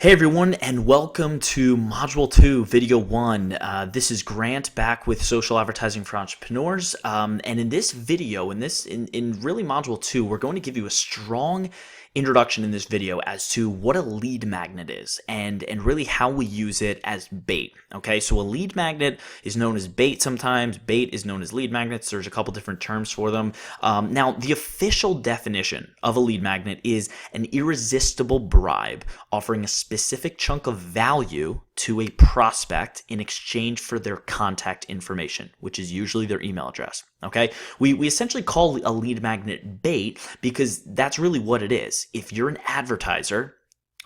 Hey everyone, and welcome to Module 2, Video 1. This is Grant back with Social Advertising for Entrepreneurs. And in this video, in really Module 2, we're going to give you a strong introduction in this video as to what a lead magnet is and really how we use it as bait. Okay, so a lead magnet is known as bait sometimes. Bait is known as lead magnets. There's a couple different terms for them. Now, the official definition of a lead magnet is an irresistible bribe offering a specific chunk of value to a prospect in exchange for their contact information, which is usually their email address. Okay, we essentially call a lead magnet bait because that's really what it is. If you're an advertiser,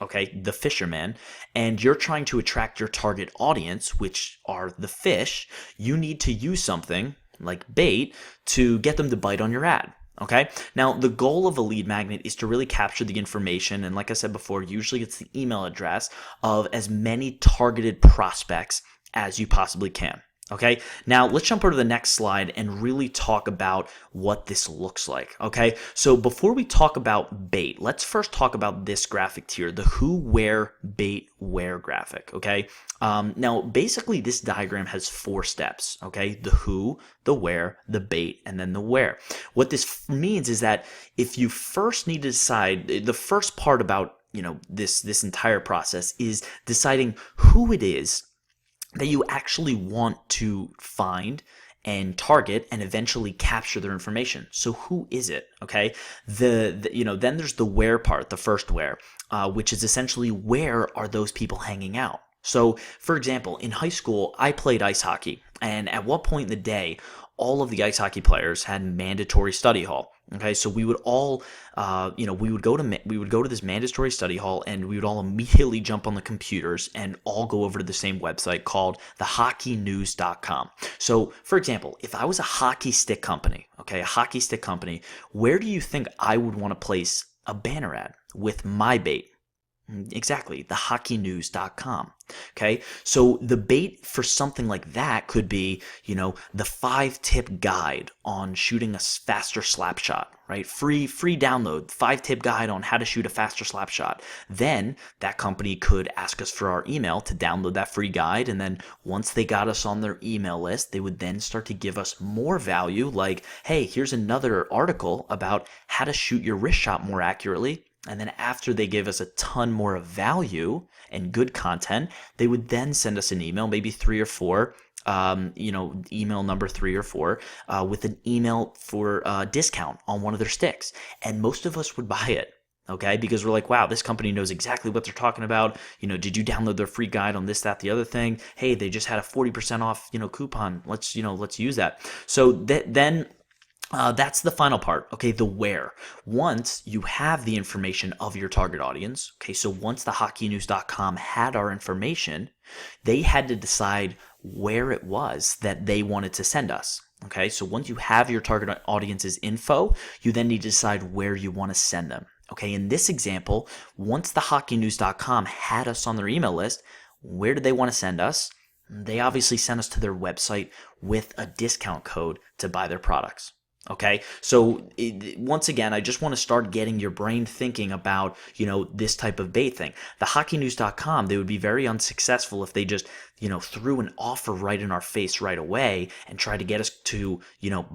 okay, the fisherman, and you're trying to attract your target audience, which are the fish, you need to use something like bait to get them to bite on your ad. Okay, now the goal of a lead magnet is to really capture the information, and like I said before, usually it's the email address of as many targeted prospects as you possibly can. Okay, now let's jump over to the next slide and really talk about what this looks like. Okay, so before we talk about bait, let's first talk about this graphic here, the who, where, bait, where graphic. Okay, now basically this diagram has 4 steps. Okay, the who, the where, the bait, and then the where. What this means is that if you first need to decide, the first part about this entire process is deciding who it is that you actually want to find and target and eventually capture their information. So who is it? Okay, then there's the where part, the first where, which is essentially where are those people hanging out. So for example, in high school, I played ice hockey, and at what point in the day, all of the ice hockey players had mandatory study hall. Okay, so we would all, we would go to this mandatory study hall, and we would all immediately jump on the computers and all go over to the same website called thehockeynews.com. So, for example, if I was a hockey stick company, where do you think I would want to place a banner ad with my bait? Exactly, thehockeynews.com. Okay, so the bait for something like that could be, the 5-tip guide on shooting a faster slap shot, right? Free download, 5-tip guide on how to shoot a faster slap shot. Then that company could ask us for our email to download that free guide, and then once they got us on their email list, they would then start to give us more value, like, hey, here's another article about how to shoot your wrist shot more accurately. And then after they give us a ton more of value and good content, they would then send us an email, maybe 3 or 4, email number 3 or 4, with an email for a discount on one of their sticks. And most of us would buy it. Okay, because we're like, wow, this company knows exactly what they're talking about. Did you download their free guide on this, that, the other thing? Hey, they just had a 40% off, coupon. Let's use that. So then. That's the final part, okay, the where. Once you have the information of your target audience, okay, so once the hockeynews.com had our information, they had to decide where it was that they wanted to send us. Okay, so once you have your target audience's info, you then need to decide where you want to send them. Okay, in this example, once the hockeynews.com had us on their email list, where did they want to send us? They obviously sent us to their website with a discount code to buy their products. Okay, so once again, I just want to start getting your brain thinking about, this type of bait thing. The hockeynews.com, they would be very unsuccessful if they just, threw an offer right in our face right away and tried to get us to,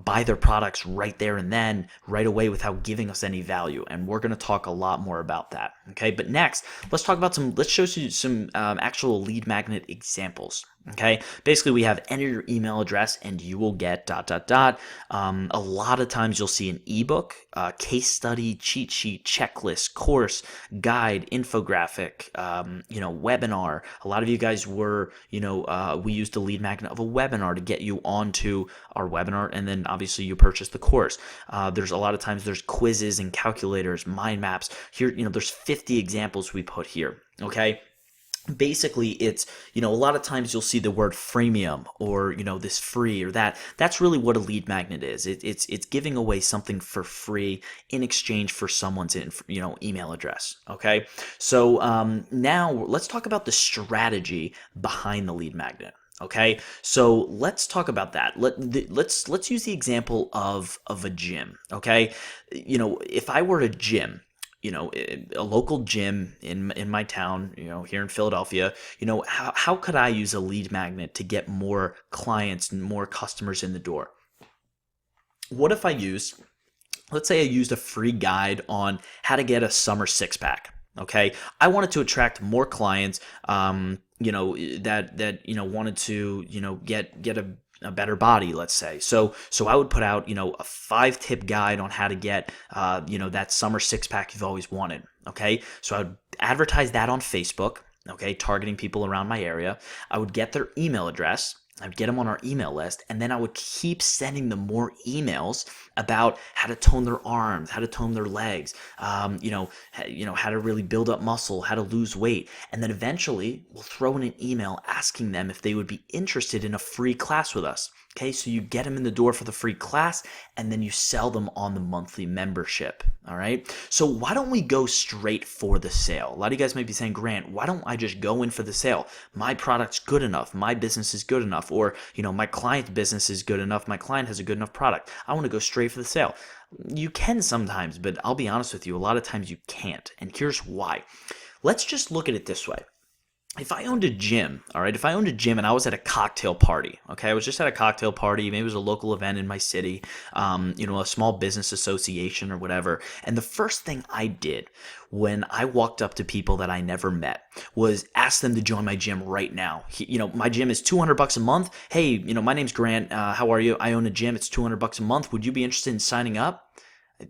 buy their products right there and then, right away without giving us any value. And we're going to talk a lot more about that. Okay, but next, let's show you some actual lead magnet examples. Okay, basically we have enter your email address and you will get ... A lot of times you'll see an ebook, case study, cheat sheet, checklist, course, guide, infographic, webinar. A lot of you guys were, we used the lead magnet of a webinar to get you onto our webinar, and then obviously you purchase the course. There's a lot of times there's quizzes and calculators, mind maps. Here, there's 50 examples we put here. Okay. Basically, it's, a lot of times you'll see the word freemium or, this free or that. That's really what a lead magnet is. It's giving away something for free in exchange for someone's, email address. Okay. So now let's talk about the strategy behind the lead magnet. Okay, so let's talk about that. Let's use the example of a gym. Okay, if I were a gym, a local gym in my town, here in Philadelphia. How could I use a lead magnet to get more clients and more customers in the door? What if let's say I used a free guide on how to get a summer six pack. Okay, I wanted to attract more clients, that wanted to, get a better body, let's say. So I would put out, a 5-tip guide on how to get, that summer six pack you've always wanted. Okay, so I would advertise that on Facebook. Okay, targeting people around my area. I would get their email address. I would get them on our email list, and then I would keep sending them more emails about how to tone their arms, how to tone their legs, how to really build up muscle, how to lose weight. And then eventually we'll throw in an email asking them if they would be interested in a free class with us. Okay, so you get them in the door for the free class, and then you sell them on the monthly membership. All right, so why don't we go straight for the sale? A lot of you guys might be saying, Grant, why don't I just go in for the sale? My product's good enough, my business is good enough, or my client's business is good enough, my client has a good enough product. I want to go straight for the sale. You can sometimes, but I'll be honest with you, a lot of times you can't, and here's why. Let's just look at it this way. If I owned a gym, all right, if I owned a gym and I was at a cocktail party, okay, I was just at a cocktail party, maybe it was a local event in my city, a small business association or whatever, and the first thing I did when I walked up to people that I never met was ask them to join my gym right now. My gym is $200 a month. Hey, my name's Grant. How are you? I own a gym. It's $200 a month. Would you be interested in signing up?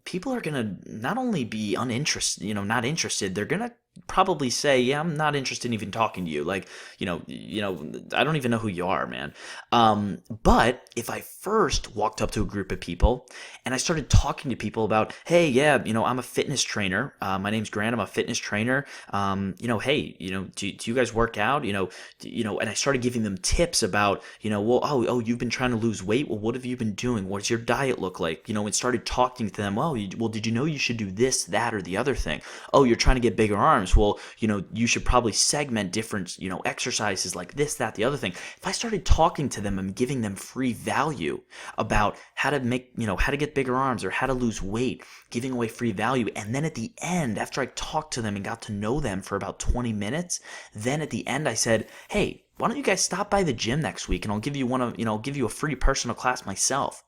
People are going to not only be uninterested, not interested, they're going to probably say, yeah, I'm not interested in even talking to you. Like, I don't even know who you are, man. But if I first walked up to a group of people and I started talking to people about, hey, yeah, I'm a fitness trainer. My name's Grant. I'm a fitness trainer. Hey, do you guys work out? And I started giving them tips about, you've been trying to lose weight. Well, what have you been doing? What does your diet look like? And started talking to them. Well, did you know you should do this, that, or the other thing? Oh, you're trying to get bigger arms. Well, you should probably segment different, exercises like this, that, the other thing. If I started talking to them and giving them free value about how to make, how to get bigger arms or how to lose weight, giving away free value. And then at the end, after I talked to them and got to know them for about 20 minutes, then at the end I said, hey, why don't you guys stop by the gym next week and I'll give you I'll give you a free personal class myself.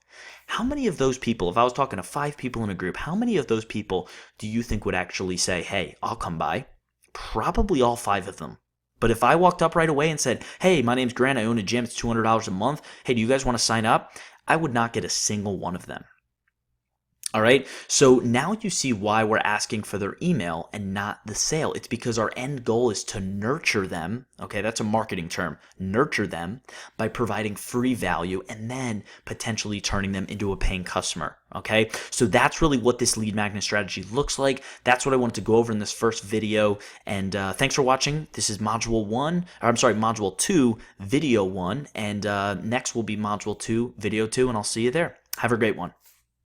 How many of those people, if I was talking to 5 people in a group, how many of those people do you think would actually say, hey, I'll come by? Probably all 5 of them. But if I walked up right away and said, hey, my name's Grant, I own a gym, it's $200 a month. Hey, do you guys want to sign up? I would not get a single one of them. All right, so now you see why we're asking for their email and not the sale. It's because our end goal is to nurture them. Okay, that's a marketing term. Nurture them by providing free value and then potentially turning them into a paying customer. Okay, so that's really what this lead magnet strategy looks like. That's what I wanted to go over in this first video. And thanks for watching. This is Module 2, Video 1. And next will be Module 2, Video 2. And I'll see you there. Have a great one.